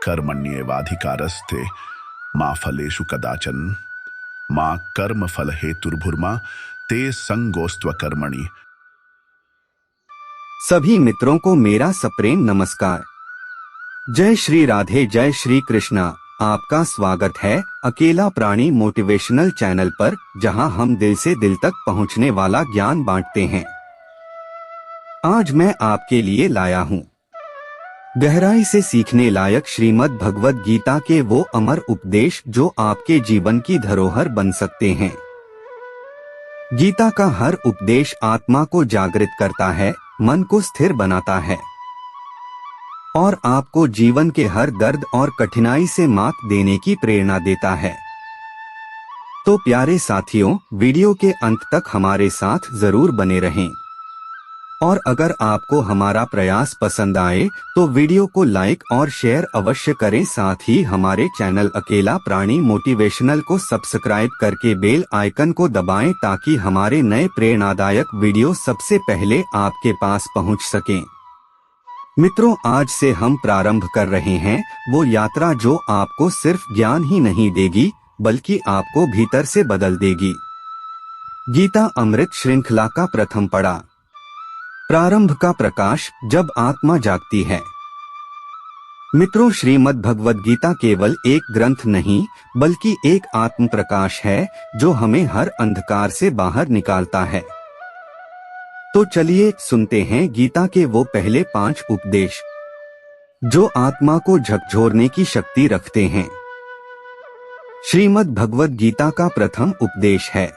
कर्मण्येवाधिकारस्ते मा फलेषु कदाचन माँ कर्म फल हेतुर्भुर्मा ते संगोस्त्व कर्मणि। सभी मित्रों को मेरा सप्रेम नमस्कार। जय श्री राधे, जय श्री कृष्णा। आपका स्वागत है अकेला प्राणी मोटिवेशनल चैनल पर, जहां हम दिल से दिल तक पहुंचने वाला ज्ञान बांटते हैं। आज मैं आपके लिए लाया हूं गहराई से सीखने लायक श्रीमद् भगवद गीता के वो अमर उपदेश जो आपके जीवन की धरोहर बन सकते हैं। गीता का हर उपदेश आत्मा को जागृत करता है, मन को स्थिर बनाता है और आपको जीवन के हर दर्द और कठिनाई से मात देने की प्रेरणा देता है। तो प्यारे साथियों, वीडियो के अंत तक हमारे साथ जरूर बने रहें। और अगर आपको हमारा प्रयास पसंद आए तो वीडियो को लाइक और शेयर अवश्य करें। साथ ही हमारे चैनल अकेला प्राणी मोटिवेशनल को सब्सक्राइब करके बेल आइकन को दबाएं ताकि हमारे नए प्रेरणादायक वीडियो सबसे पहले आपके पास पहुंच सकें। मित्रों, आज से हम प्रारंभ कर रहे हैं वो यात्रा जो आपको सिर्फ ज्ञान ही नहीं देगी बल्कि आपको भीतर से बदल देगी। गीता अमृत श्रृंखला का प्रथम पड़ाव, प्रारंभ का प्रकाश, जब आत्मा जागती है। मित्रों, श्रीमद् भगवद गीता केवल एक ग्रंथ नहीं बल्कि एक आत्म प्रकाश है जो हमें हर अंधकार से बाहर निकालता है। तो चलिए सुनते हैं गीता के वो पहले 5 उपदेश जो आत्मा को झकझोरने की शक्ति रखते हैं। श्रीमद् भगवद गीता का प्रथम उपदेश है,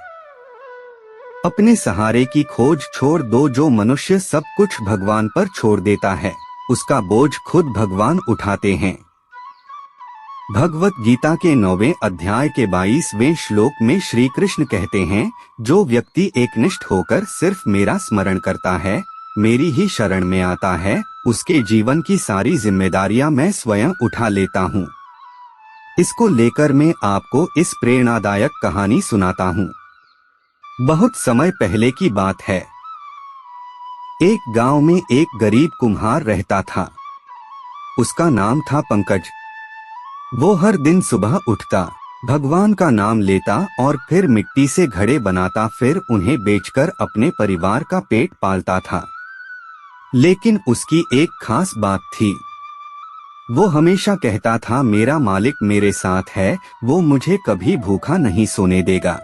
अपने सहारे की खोज छोड़ दो। जो मनुष्य सब कुछ भगवान पर छोड़ देता है उसका बोझ खुद भगवान उठाते हैं। भगवत गीता के 9वें अध्याय के 22वें श्लोक में श्री कृष्ण कहते हैं, जो व्यक्ति एकनिष्ठ होकर सिर्फ मेरा स्मरण करता है, मेरी ही शरण में आता है, उसके जीवन की सारी जिम्मेदारियां मैं स्वयं उठा लेता हूँ। इसको लेकर मैं आपको इस प्रेरणादायक कहानी सुनाता हूँ। बहुत समय पहले की बात है। एक गांव में एक गरीब कुम्हार रहता था। उसका नाम था पंकज। वो हर दिन सुबह उठता, भगवान का नाम लेता और फिर मिट्टी से घड़े बनाता, फिर उन्हें बेचकर अपने परिवार का पेट पालता था। लेकिन उसकी एक खास बात थी। वो हमेशा कहता था, मेरा मालिक मेरे साथ है, वो मुझे कभी भूखा नहीं सोने देगा।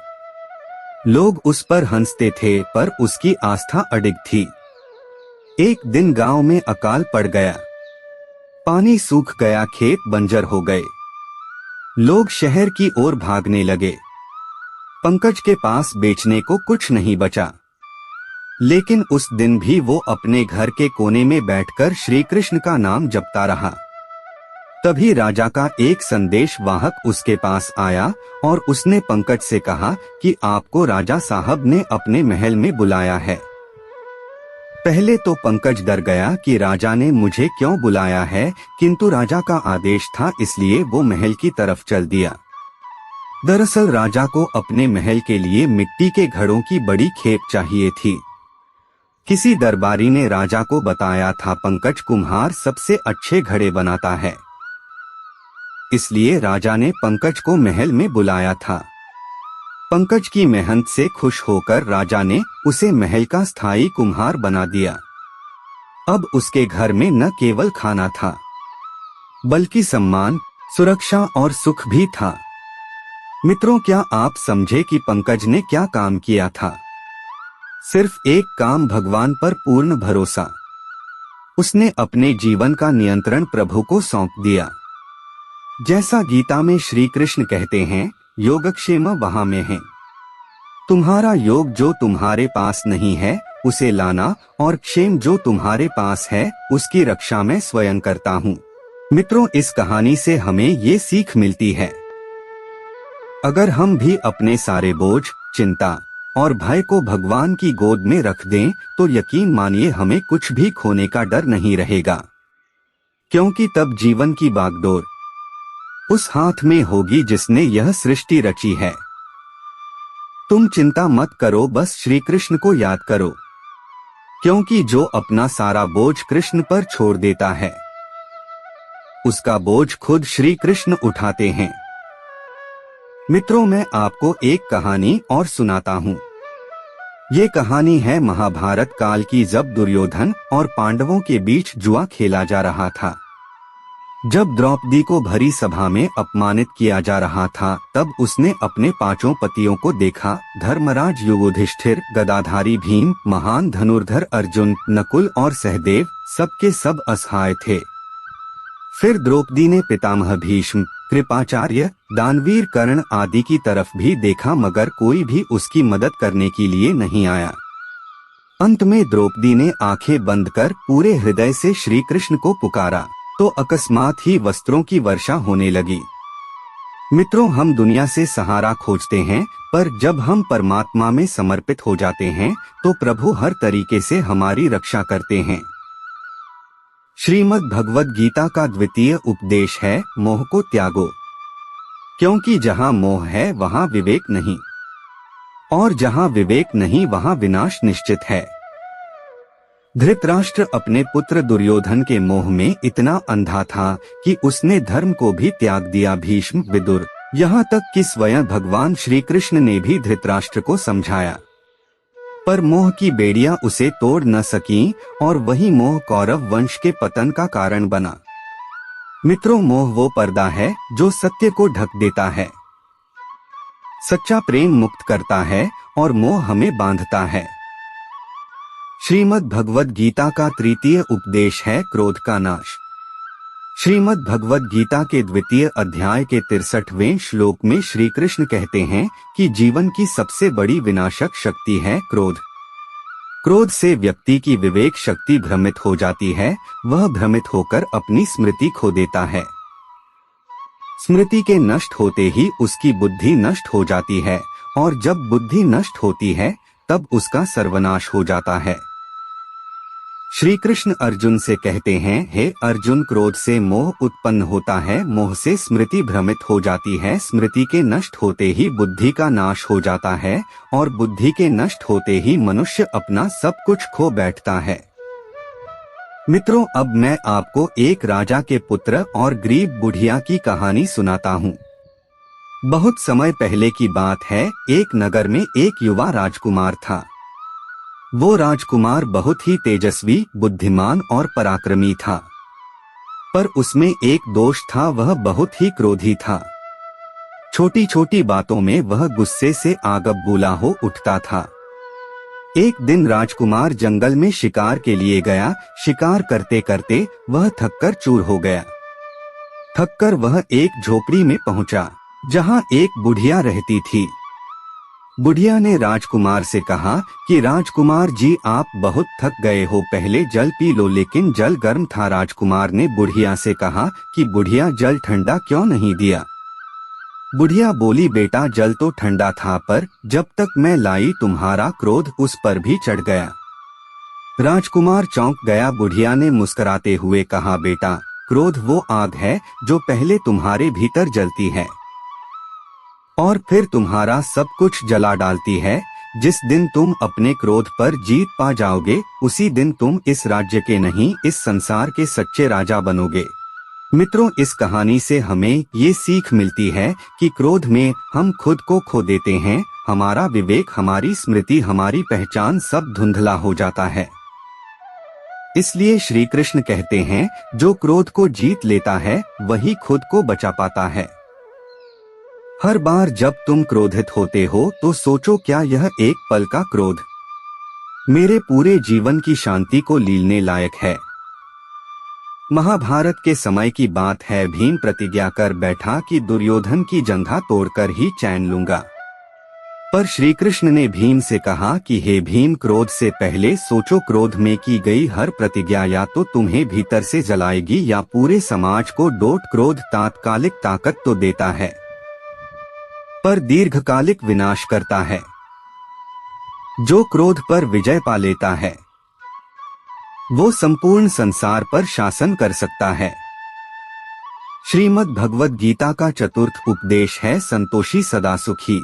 लोग उस पर हंसते थे पर उसकी आस्था अडिग थी। एक दिन गांव में अकाल पड़ गया, पानी सूख गया, खेत बंजर हो गए। लोग शहर की ओर भागने लगे। पंकज के पास बेचने को कुछ नहीं बचा। लेकिन उस दिन भी वो अपने घर के कोने में बैठकर श्री कृष्ण का नाम जपता रहा। तभी राजा का एक संदेश वाहक उसके पास आया और उसने पंकज से कहा कि आपको राजा साहब ने अपने महल में बुलाया है। पहले तो पंकज डर गया कि राजा ने मुझे क्यों बुलाया है, किंतु राजा का आदेश था इसलिए वो महल की तरफ चल दिया। दरअसल राजा को अपने महल के लिए मिट्टी के घड़ों की बड़ी खेप चाहिए थी। किसी दरबारी ने राजा को बताया था पंकज कुम्हार सबसे अच्छे घड़े बनाता है, इसलिए राजा ने पंकज को महल में बुलाया था। पंकज की मेहनत से खुश होकर राजा ने उसे महल का स्थायी कुम्हार बना दिया। अब उसके घर में न केवल खाना था बल्कि सम्मान, सुरक्षा और सुख भी था। मित्रों, क्या आप समझे कि पंकज ने क्या काम किया था? सिर्फ एक काम, भगवान पर पूर्ण भरोसा। उसने अपने जीवन का नियंत्रण प्रभु को सौंप दिया। जैसा गीता में श्री कृष्ण कहते हैं, योगक्षेम वहां में है। तुम्हारा योग जो तुम्हारे पास नहीं है उसे लाना, और क्षेम जो तुम्हारे पास है उसकी रक्षा मैं स्वयं करता हूँ। मित्रों, इस कहानी से हमें ये सीख मिलती है, अगर हम भी अपने सारे बोझ, चिंता और भय को भगवान की गोद में रख दें तो यकीन मानिए हमें कुछ भी खोने का डर नहीं रहेगा, क्योंकि तब जीवन की बागडोर उस हाथ में होगी जिसने यह सृष्टि रची है। तुम चिंता मत करो, बस श्री कृष्ण को याद करो, क्योंकि जो अपना सारा बोझ कृष्ण पर छोड़ देता है उसका बोझ खुद श्री कृष्ण उठाते हैं। मित्रों, मैं आपको एक कहानी और सुनाता हूँ। ये कहानी है महाभारत काल की, जब दुर्योधन और पांडवों के बीच जुआ खेला जा रहा था। जब द्रौपदी को भरी सभा में अपमानित किया जा रहा था, तब उसने अपने 5 पतियों को देखा। धर्मराज युधिष्ठिर, गदाधारी भीम, महान धनुर्धर अर्जुन, नकुल और सहदेव, सबके सब असहाय थे। फिर द्रौपदी ने पितामह भीष्म, कृपाचार्य, दानवीर कर्ण आदि की तरफ भी देखा, मगर कोई भी उसकी मदद करने के लिए नहीं आया। अंत में द्रौपदी ने आंखें बंद कर पूरे हृदय से श्री कृष्ण को पुकारा, तो अकस्मात ही वस्त्रों की वर्षा होने लगी। मित्रों, हम दुनिया से सहारा खोजते हैं, पर जब हम परमात्मा में समर्पित हो जाते हैं तो प्रभु हर तरीके से हमारी रक्षा करते हैं। श्रीमद् भगवद गीता का द्वितीय उपदेश है, मोह को त्यागो, क्योंकि जहाँ मोह है वहाँ विवेक नहीं, और जहाँ विवेक नहीं वहाँ विनाश निश्चित है। धृतराष्ट्र अपने पुत्र दुर्योधन के मोह में इतना अंधा था कि उसने धर्म को भी त्याग दिया। भीष्म, विदुर, यहाँ तक कि स्वयं भगवान श्री कृष्ण ने भी धृतराष्ट्र को समझाया, पर मोह की बेड़ियां उसे तोड़ न सकीं, और वही मोह कौरव वंश के पतन का कारण बना। मित्रों, मोह वो पर्दा है जो सत्य को ढक देता है। सच्चा प्रेम मुक्त करता है और मोह हमें बांधता है। श्रीमद् भगवद गीता का तृतीय उपदेश है, क्रोध का नाश। श्रीमद् भगवद गीता के द्वितीय अध्याय के 63वें श्लोक में श्री कृष्ण कहते हैं कि जीवन की सबसे बड़ी विनाशक शक्ति है क्रोध। क्रोध से व्यक्ति की विवेक शक्ति भ्रमित हो जाती है, वह भ्रमित होकर अपनी स्मृति खो देता है। स्मृति के नष्ट होते ही उसकी बुद्धि नष्ट हो जाती है, और जब बुद्धि नष्ट होती है तब उसका सर्वनाश हो जाता है। श्री कृष्ण अर्जुन से कहते हैं, हे अर्जुन, क्रोध से मोह उत्पन्न होता है, मोह से स्मृति भ्रमित हो जाती है, स्मृति के नष्ट होते ही बुद्धि का नाश हो जाता है, और बुद्धि के नष्ट होते ही मनुष्य अपना सब कुछ खो बैठता है। मित्रों, अब मैं आपको एक राजा के पुत्र और गरीब बुढ़िया की कहानी सुनाता हूँ। बहुत समय पहले की बात है, एक नगर में एक युवा राजकुमार था। वो राजकुमार बहुत ही तेजस्वी, बुद्धिमान और पराक्रमी था, पर उसमें एक दोष था, वह बहुत ही क्रोधी था। छोटी छोटी बातों में वह गुस्से से आग बबूला हो उठता था। एक दिन राजकुमार जंगल में शिकार के लिए गया। शिकार करते करते वह थककर चूर हो गया। थककर वह एक झोपड़ी में पहुंचा, जहां एक बुढ़िया रहती थी। बुढ़िया ने राजकुमार से कहा कि राजकुमार जी, आप बहुत थक गए हो, पहले जल पी लो। लेकिन जल गर्म था। राजकुमार ने बुढ़िया से कहा कि बुढ़िया, जल ठंडा क्यों नहीं दिया? बुढ़िया बोली, बेटा, जल तो ठंडा था, पर जब तक मैं लाई तुम्हारा क्रोध उस पर भी चढ़ गया। राजकुमार चौंक गया। बुढ़िया ने मुस्कुराते हुए कहा, बेटा, क्रोध वो आग है जो पहले तुम्हारे भीतर जलती है और फिर तुम्हारा सब कुछ जला डालती है। जिस दिन तुम अपने क्रोध पर जीत पा जाओगे, उसी दिन तुम इस राज्य के नहीं, इस संसार के सच्चे राजा बनोगे। मित्रों, इस कहानी से हमें ये सीख मिलती है कि क्रोध में हम खुद को खो देते हैं। हमारा विवेक, हमारी स्मृति, हमारी पहचान सब धुंधला हो जाता है। इसलिए श्री कृष्ण कहते हैं, जो क्रोध को जीत लेता है वही खुद को बचा पाता है। हर बार जब तुम क्रोधित होते हो तो सोचो, क्या यह एक पल का क्रोध मेरे पूरे जीवन की शांति को लीलने लायक है? महाभारत के समय की बात है। भीम प्रतिज्ञा कर बैठा कि दुर्योधन की जंघा तोड़कर ही चैन लूंगा। पर श्री कृष्ण ने भीम से कहा कि हे भीम, क्रोध से पहले सोचो, क्रोध में की गई हर प्रतिज्ञा या तो तुम्हें भीतर से जलाएगी या पूरे समाज को डोट। क्रोध तात्कालिक ताकत तो देता है, पर दीर्घकालिक विनाश करता है। जो क्रोध पर विजय पा लेता है वो संपूर्ण संसार पर शासन कर सकता है। श्रीमद् भगवद गीता का चतुर्थ उपदेश है, संतोषी सदा सुखी।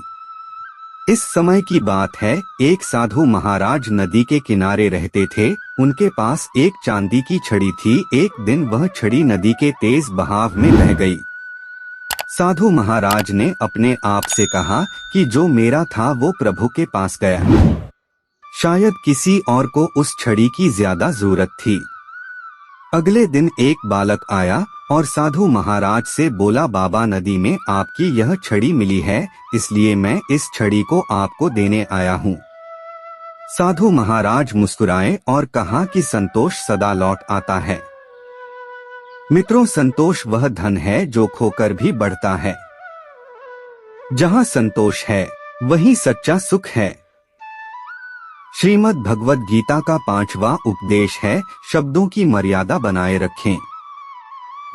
इस समय की बात है, एक साधु महाराज नदी के किनारे रहते थे। उनके पास एक चांदी की छड़ी थी। एक दिन वह छड़ी नदी के तेज बहाव में बह गई। साधु महाराज ने अपने आप से कहा कि जो मेरा था वो प्रभु के पास गया। शायद किसी और को उस छड़ी की ज्यादा जरूरत थी। अगले दिन एक बालक आया और साधु महाराज से बोला, बाबा नदी में आपकी यह छड़ी मिली है, इसलिए मैं इस छड़ी को आपको देने आया हूँ। साधु महाराज मुस्कुराए और कहा कि संतोष सदा लौट आता है। मित्रों, संतोष वह धन है जो खोकर भी बढ़ता है। जहाँ संतोष है वहीं सच्चा सुख है। श्रीमद् भगवद गीता का 5वां उपदेश है, शब्दों की मर्यादा बनाए रखें।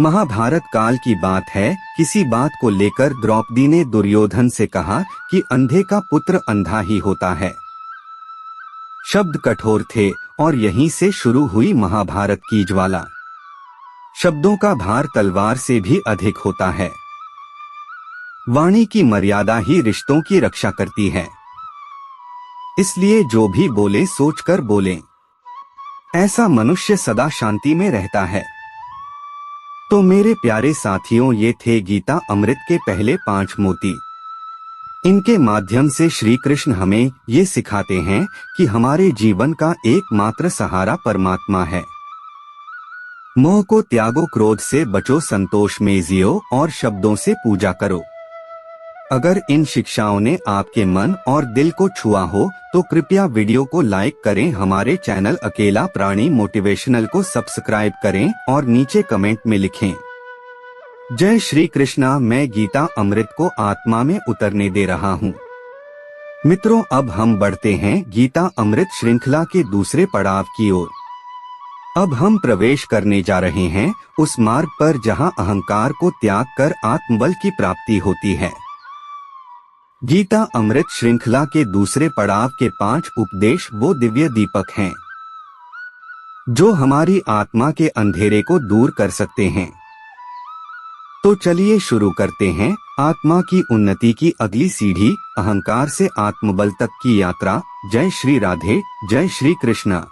महाभारत काल की बात है। किसी बात को लेकर द्रौपदी ने दुर्योधन से कहा कि अंधे का पुत्र अंधा ही होता है। शब्द कठोर थे और यहीं से शुरू हुई महाभारत की ज्वाला। शब्दों का भार तलवार से भी अधिक होता है। वाणी की मर्यादा ही रिश्तों की रक्षा करती है। इसलिए जो भी बोले सोचकर बोलें। ऐसा मनुष्य सदा शांति में रहता है। तो मेरे प्यारे साथियों, ये थे गीता अमृत के पहले 5 मोती। इनके माध्यम से श्री कृष्ण हमें ये सिखाते हैं कि हमारे जीवन का एकमात्र सहारा परमात्मा है। मोह को त्यागो, क्रोध से बचो, संतोष में जियो और शब्दों से पूजा करो। अगर इन शिक्षाओं ने आपके मन और दिल को छुआ हो तो कृपया वीडियो को लाइक करें, हमारे चैनल अकेला प्राणी मोटिवेशनल को सब्सक्राइब करें और नीचे कमेंट में लिखें, जय श्री कृष्णा। मैं गीता अमृत को आत्मा में उतरने दे रहा हूँ। मित्रों, अब हम बढ़ते हैं गीता अमृत श्रृंखला के दूसरे पड़ाव की ओर। अब हम प्रवेश करने जा रहे हैं उस मार्ग पर जहाँ अहंकार को त्याग कर आत्मबल की प्राप्ति होती है। गीता अमृत श्रृंखला के दूसरे पड़ाव के 5 उपदेश वो दिव्य दीपक हैं जो हमारी आत्मा के अंधेरे को दूर कर सकते हैं। तो चलिए शुरू करते हैं आत्मा की उन्नति की अगली सीढ़ी, अहंकार से आत्मबल तक की यात्रा। जय श्री राधे, जय श्री कृष्णा।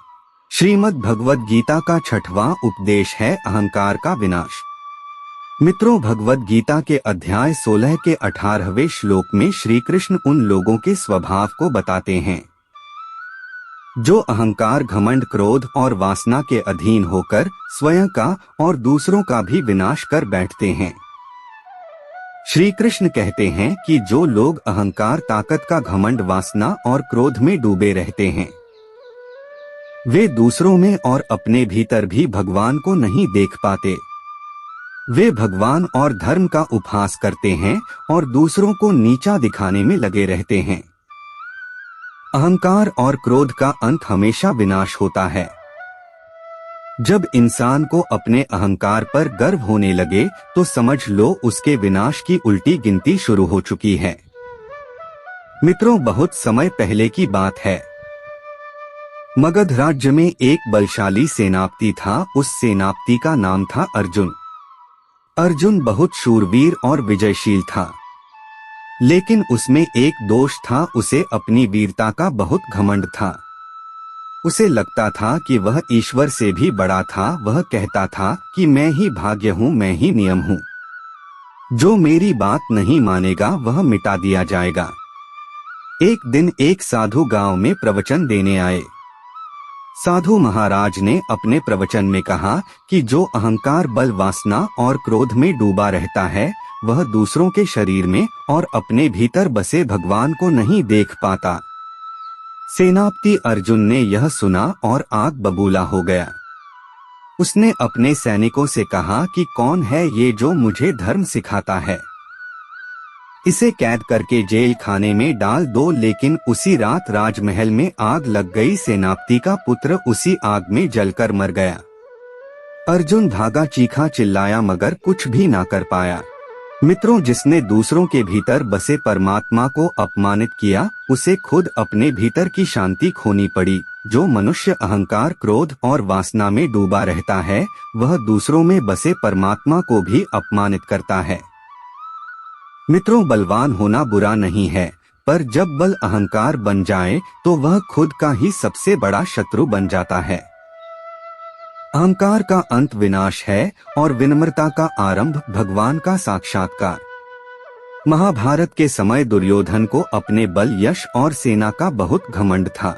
श्रीमद् भगवद गीता का 6वां उपदेश है, अहंकार का विनाश। मित्रों, भगवद गीता के अध्याय 16 के 18वें श्लोक में श्री कृष्ण उन लोगों के स्वभाव को बताते हैं जो अहंकार, घमंड, क्रोध और वासना के अधीन होकर स्वयं का और दूसरों का भी विनाश कर बैठते हैं। श्री कृष्ण कहते हैं कि जो लोग अहंकार, ताकत का घमंड, वासना और क्रोध में डूबे रहते हैं वे दूसरों में और अपने भीतर भी भगवान को नहीं देख पाते। वे भगवान और धर्म का उपहास करते हैं और दूसरों को नीचा दिखाने में लगे रहते हैं। अहंकार और क्रोध का अंत हमेशा विनाश होता है। जब इंसान को अपने अहंकार पर गर्व होने लगे तो समझ लो उसके विनाश की उल्टी गिनती शुरू हो चुकी है। मित्रों, बहुत समय पहले की बात है। मगध राज्य में एक बलशाली सेनापति था। उस सेनापति का नाम था अर्जुन। अर्जुन बहुत शूरवीर और विजयशील था, लेकिन उसमें एक दोष था, उसे अपनी वीरता का बहुत घमंड था। उसे लगता था कि वह ईश्वर से भी बड़ा था। वह कहता था कि मैं ही भाग्य हूँ, मैं ही नियम हूँ। जो मेरी बात नहीं मानेगा वह मिटा दिया जाएगा। एक दिन एक साधु गांव में प्रवचन देने आए। साधु महाराज ने अपने प्रवचन में कहा कि जो अहंकार, बल, वासना और क्रोध में डूबा रहता है वह दूसरों के शरीर में और अपने भीतर बसे भगवान को नहीं देख पाता। सेनापति अर्जुन ने यह सुना और आग बबूला हो गया। उसने अपने सैनिकों से कहा कि कौन है ये जो मुझे धर्म सिखाता है, इसे कैद करके जेल खाने में डाल दो। लेकिन उसी रात राजमहल में आग लग गई। सेनापति का पुत्र उसी आग में जलकर मर गया। अर्जुन भागा, चीखा, चिल्लाया, मगर कुछ भी ना कर पाया। मित्रों, जिसने दूसरों के भीतर बसे परमात्मा को अपमानित किया उसे खुद अपने भीतर की शांति खोनी पड़ी। जो मनुष्य अहंकार, क्रोध और वासना में डूबा रहता है वह दूसरों में बसे परमात्मा को भी अपमानित करता है। मित्रों, बलवान होना बुरा नहीं है, पर जब बल अहंकार बन जाए तो वह खुद का ही सबसे बड़ा शत्रु बन जाता है। अहंकार का अंत विनाश है और विनम्रता का आरंभ भगवान का साक्षात्कार। महाभारत के समय दुर्योधन को अपने बल, यश और सेना का बहुत घमंड था।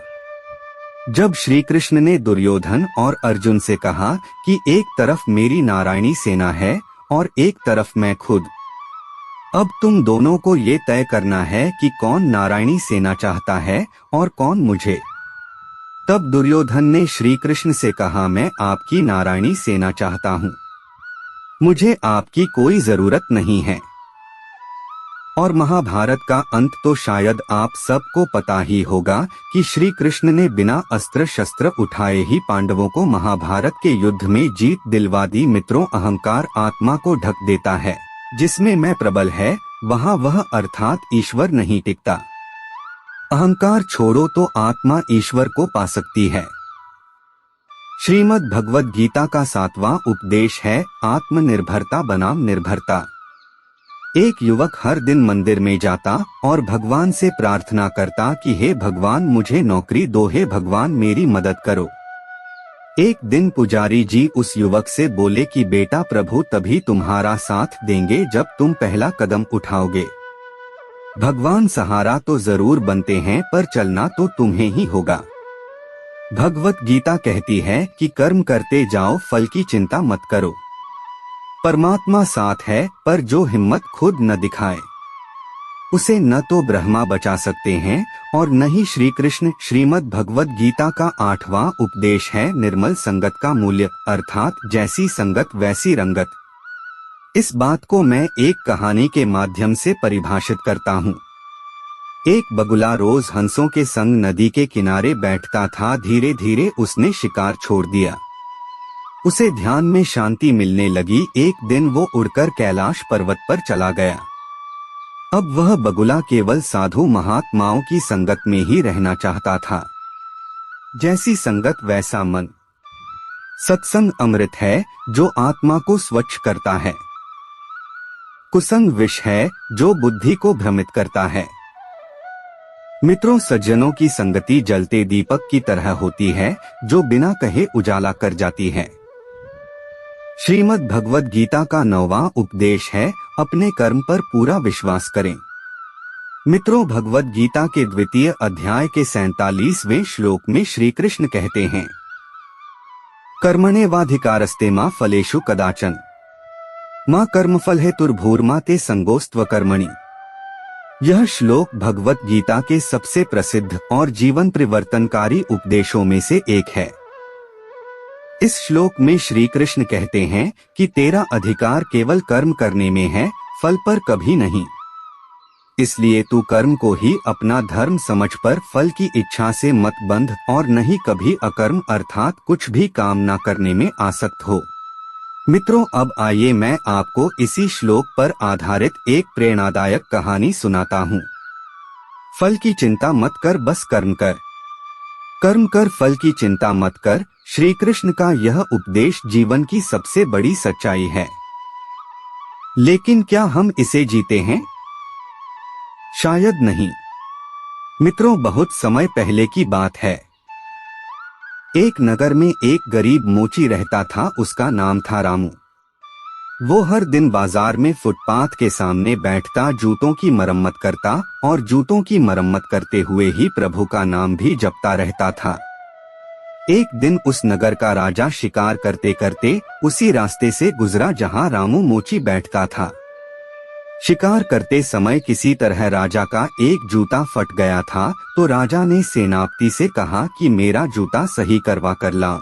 जब श्री कृष्ण ने दुर्योधन और अर्जुन से कहा कि एक तरफ मेरी नारायणी सेना है और एक तरफ मैं खुद, अब तुम दोनों को ये तय करना है कि कौन नारायणी सेना चाहता है और कौन मुझे। तब दुर्योधन ने श्री कृष्ण से कहा, मैं आपकी नारायणी सेना चाहता हूँ, मुझे आपकी कोई जरूरत नहीं है। और महाभारत का अंत तो शायद आप सबको पता ही होगा कि श्री कृष्ण ने बिना अस्त्र शस्त्र उठाए ही पांडवों को महाभारत के युद्ध में जीत दिलवा दी। मित्रों, अहंकार आत्मा को ढक देता है। जिसमें मैं प्रबल है वहाँ वह अर्थात ईश्वर नहीं टिकता। अहंकार छोड़ो तो आत्मा ईश्वर को पा सकती है। श्रीमद् भगवद गीता का 7वां उपदेश है आत्मनिर्भरता बनाम निर्भरता। एक युवक हर दिन मंदिर में जाता और भगवान से प्रार्थना करता कि हे भगवान मुझे नौकरी दो, हे भगवान मेरी मदद करो। एक दिन पुजारी जी उस युवक से बोले कि बेटा, प्रभु तभी तुम्हारा साथ देंगे जब तुम पहला कदम उठाओगे। भगवान सहारा तो जरूर बनते हैं पर चलना तो तुम्हें ही होगा। भगवत गीता कहती है कि कर्म करते जाओ, फल की चिंता मत करो। परमात्मा साथ है पर जो हिम्मत खुद न दिखाए उसे न तो ब्रह्मा बचा सकते हैं और न ही श्री कृष्ण। श्रीमद् भगवद गीता का 8वां उपदेश है निर्मल संगत का मूल्य, अर्थात जैसी संगत वैसी रंगत। इस बात को मैं एक कहानी के माध्यम से परिभाषित करता हूँ। एक बगुला रोज हंसों के संग नदी के किनारे बैठता था। धीरे धीरे उसने शिकार छोड़ दिया। उसे ध्यान में शांति मिलने लगी। एक दिन वो उड़कर कैलाश पर्वत पर चला गया। अब वह बगुला केवल साधु महात्माओं की संगत में ही रहना चाहता था। जैसी संगत वैसा मन। सत्संग अमृत है जो आत्मा को स्वच्छ करता है। कुसंग विष है जो बुद्धि को भ्रमित करता है। मित्रों, सज्जनों की संगति जलते दीपक की तरह होती है जो बिना कहे उजाला कर जाती है। श्रीमद् भगवद गीता का 9वां उपदेश है अपने कर्म पर पूरा विश्वास करें। मित्रों, भगवद गीता के 2वें अध्याय के 47वें श्लोक में श्री कृष्ण कहते हैं, कर्मण्येवाधिकारस्ते मा फलेषु कदाचन मां कर्मफल हेतुर्भूर्मा ते संगोस्त्व कर्मणि। यह श्लोक भगवद गीता के सबसे प्रसिद्ध और जीवन परिवर्तनकारी उपदेशों में से एक है। इस श्लोक में श्री कृष्ण कहते हैं कि तेरा अधिकार केवल कर्म करने में है, फल पर कभी नहीं। इसलिए तू कर्म को ही अपना धर्म समझ पर फल की इच्छा से मत बंध और नहीं कभी अकर्म अर्थात कुछ भी काम न करने में आसक्त हो। मित्रों, अब आइए मैं आपको इसी श्लोक पर आधारित एक प्रेरणादायक कहानी सुनाता हूँ। फल की चिंता मत कर, बस कर्म कर। कर्म कर, फल की चिंता मत कर। श्री कृष्ण का यह उपदेश जीवन की सबसे बड़ी सच्चाई है। लेकिन क्या हम इसे जीते हैं? शायद नहीं। मित्रों, बहुत समय पहले की बात है। एक नगर में एक गरीब मोची रहता था। उसका नाम था रामू। वो हर दिन बाजार में फुटपाथ के सामने बैठता, जूतों की मरम्मत करता और जूतों की मरम्मत करते हुए ही प्रभु का नाम भी जपता रहता था। एक दिन उस नगर का राजा शिकार करते करते उसी रास्ते से गुजरा जहां रामू मोची बैठता था। शिकार करते समय किसी तरह राजा का एक जूता फट गया था, तो राजा ने सेनापति से कहा कि मेरा जूता सही करवा कर लाओ।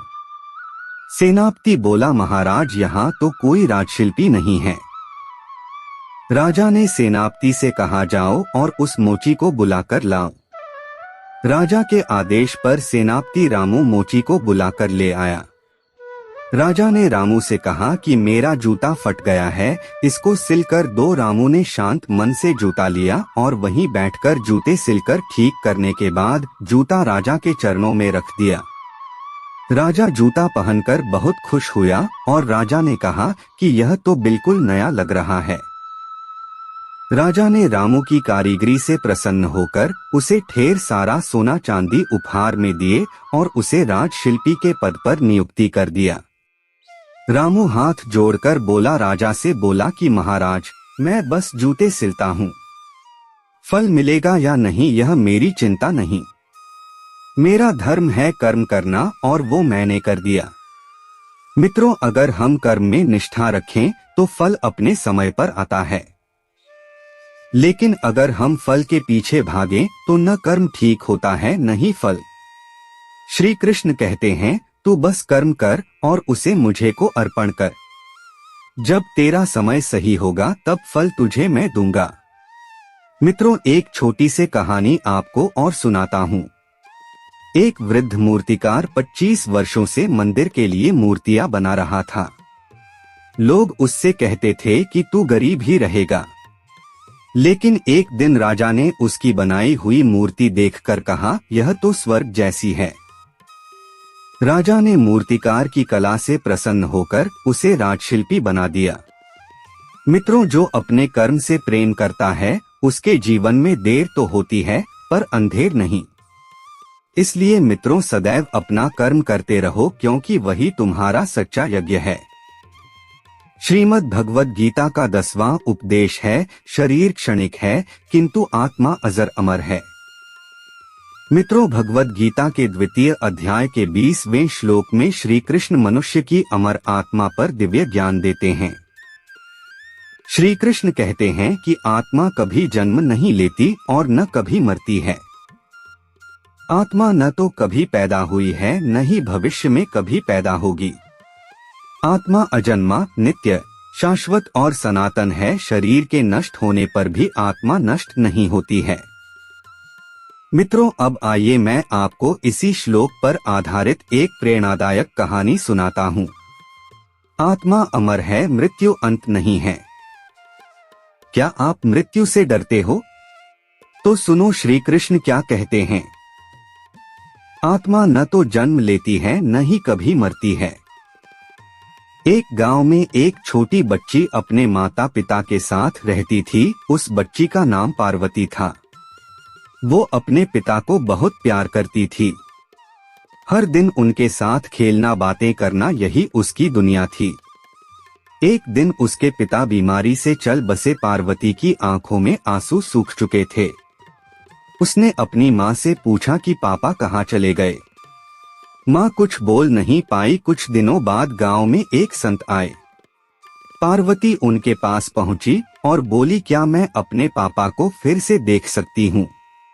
सेनापति बोला, महाराज यहाँ तो कोई राजशिल्पी नहीं है। राजा ने सेनापति से कहा, जाओ और उस मोची को बुलाकर लाओ। राजा के आदेश पर सेनापति रामू मोची को बुलाकर ले आया। राजा ने रामू से कहा कि मेरा जूता फट गया है, इसको सिलकर दो। रामू ने शांत मन से जूता लिया और वहीं बैठकर जूते सिलकर ठीक करने के बाद जूता राजा के चरणों में रख दिया। राजा जूता पहनकर बहुत खुश हुआ और राजा ने कहा कि यह तो बिल्कुल नया लग रहा है। राजा ने रामू की कारीगरी से प्रसन्न होकर उसे ढेर सारा सोना चांदी उपहार में दिए और उसे राजशिल्पी के पद पर नियुक्ति कर दिया। रामू हाथ जोड़कर बोला, राजा से बोला कि महाराज, मैं बस जूते सिलता हूँ, फल मिलेगा या नहीं यह मेरी चिंता नहीं। मेरा धर्म है कर्म करना और वो मैंने कर दिया। मित्रों, अगर हम कर्म में निष्ठा रखें तो फल अपने समय पर आता है, लेकिन अगर हम फल के पीछे भागें तो न कर्म ठीक होता है न ही फल। श्री कृष्ण कहते हैं, तू बस कर्म कर और उसे मुझे को अर्पण कर। जब तेरा समय सही होगा तब फल तुझे मैं दूंगा। मित्रों, एक छोटी सी कहानी आपको और सुनाता हूँ। एक वृद्ध मूर्तिकार 25 वर्षों से मंदिर के लिए मूर्तियां बना रहा था। लोग उससे कहते थे कि तू गरीब ही रहेगा, लेकिन एक दिन राजा ने उसकी बनाई हुई मूर्ति देखकर कहा, यह तो स्वर्ग जैसी है। राजा ने मूर्तिकार की कला से प्रसन्न होकर उसे राजशिल्पी बना दिया। मित्रों, जो अपने कर्म से प्रेम करता है उसके जीवन में देर तो होती है पर अंधेर नहीं। इसलिए मित्रों, सदैव अपना कर्म करते रहो, क्योंकि वही तुम्हारा सच्चा यज्ञ है। श्रीमद् भगवद गीता का 10वां उपदेश है, शरीर क्षणिक है किंतु आत्मा अजर अमर है। मित्रों, भगवद गीता के 2वें अध्याय के 20वें श्लोक में श्री कृष्ण मनुष्य की अमर आत्मा पर दिव्य ज्ञान देते हैं। श्री कृष्ण कहते हैं कि आत्मा कभी जन्म नहीं लेती और न कभी मरती है। आत्मा न तो कभी पैदा हुई है न ही भविष्य में कभी पैदा होगी। आत्मा अजन्मा, नित्य, शाश्वत और सनातन है। शरीर के नष्ट होने पर भी आत्मा नष्ट नहीं होती है। मित्रों, अब आइए मैं आपको इसी श्लोक पर आधारित एक प्रेरणादायक कहानी सुनाता हूँ। आत्मा अमर है, मृत्यु अंत नहीं है। क्या आप मृत्यु से डरते हो? तो सुनो श्री कृष्ण क्या कहते हैं। आत्मा न तो जन्म लेती है न ही कभी मरती है। एक गांव में एक छोटी बच्ची अपने माता पिता के साथ रहती थी। उस बच्ची का नाम पार्वती था। वो अपने पिता को बहुत प्यार करती थी। हर दिन उनके साथ खेलना, बातें करना, यही उसकी दुनिया थी। एक दिन उसके पिता बीमारी से चल बसे। पार्वती की आंखों में आंसू सूख चुके थे। उसने अपनी माँ से पूछा कि पापा कहाँ चले गए। माँ कुछ बोल नहीं पाई। कुछ दिनों बाद गांव में एक संत आए। पार्वती उनके पास पहुंची और बोली, क्या मैं अपने पापा को फिर से देख सकती हूँ?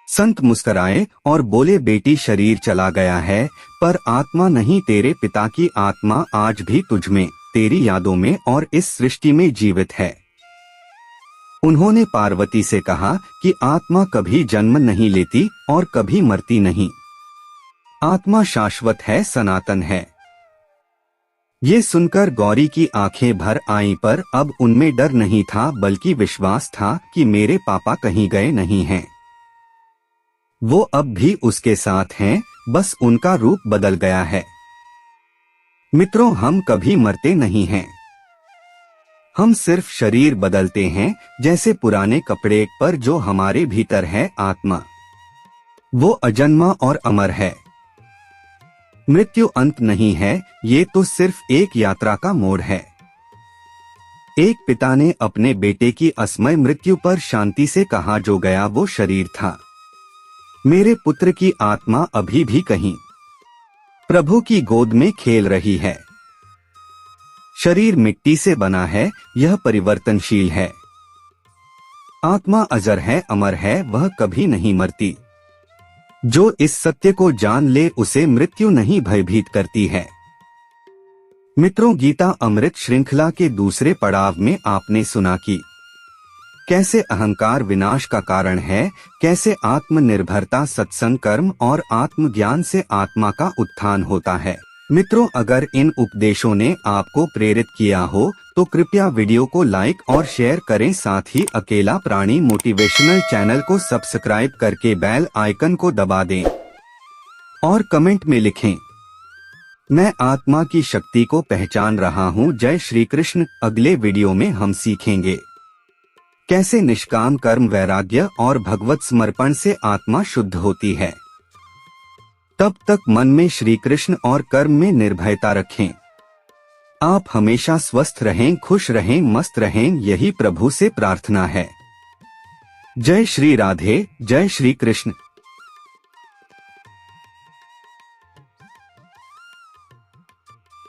संत मुस्कुराए और बोले, बेटी शरीर चला गया है पर आत्मा नहीं। तेरे पिता की आत्मा आज भी तुझ में, तेरी यादों में और इस सृष्टि में जीवित है। उन्होंने पार्वती से कहा कि आत्मा कभी जन्म नहीं लेती और कभी मरती नहीं। आत्मा शाश्वत है, सनातन है। ये सुनकर गौरी की आंखें भर आईं, पर अब उनमें डर नहीं था बल्कि विश्वास था कि मेरे पापा कहीं गए नहीं हैं। वो अब भी उसके साथ हैं, बस उनका रूप बदल गया है। मित्रों, हम कभी मरते नहीं हैं। हम सिर्फ शरीर बदलते हैं, जैसे पुराने कपड़े पर जो हमारे भीतर है आत्मा, वो अजन्मा और अमर है। मृत्यु अंत नहीं है, ये तो सिर्फ एक यात्रा का मोड़ है। एक पिता ने अपने बेटे की असमय मृत्यु पर शांति से कहा, जो गया वो शरीर था, मेरे पुत्र की आत्मा अभी भी कहीं प्रभु की गोद में खेल रही है। शरीर मिट्टी से बना है, यह परिवर्तनशील है। आत्मा अजर है, अमर है, वह कभी नहीं मरती। जो इस सत्य को जान ले उसे मृत्यु नहीं भयभीत करती है। मित्रों, गीता अमृत श्रृंखला के दूसरे पड़ाव में आपने सुना कि कैसे अहंकार विनाश का कारण है, कैसे आत्मनिर्भरता, सत्संग, कर्म और आत्मज्ञान से आत्मा का उत्थान होता है। मित्रों, अगर इन उपदेशों ने आपको प्रेरित किया हो तो कृपया वीडियो को लाइक और शेयर करें। साथ ही अकेला प्राणी मोटिवेशनल चैनल को सब्सक्राइब करके बेल आइकन को दबा दें और कमेंट में लिखें, मैं आत्मा की शक्ति को पहचान रहा हूँ। जय श्री कृष्ण। अगले वीडियो में हम सीखेंगे कैसे निष्काम कर्म, वैराग्य और भगवत समर्पण से आत्मा शुद्ध होती है। तब तक मन में श्री कृष्ण और कर्म में निर्भयता रखें। आप हमेशा स्वस्थ रहें, खुश रहें, मस्त रहें, यही प्रभु से प्रार्थना है। जय श्री राधे, जय श्री कृष्ण।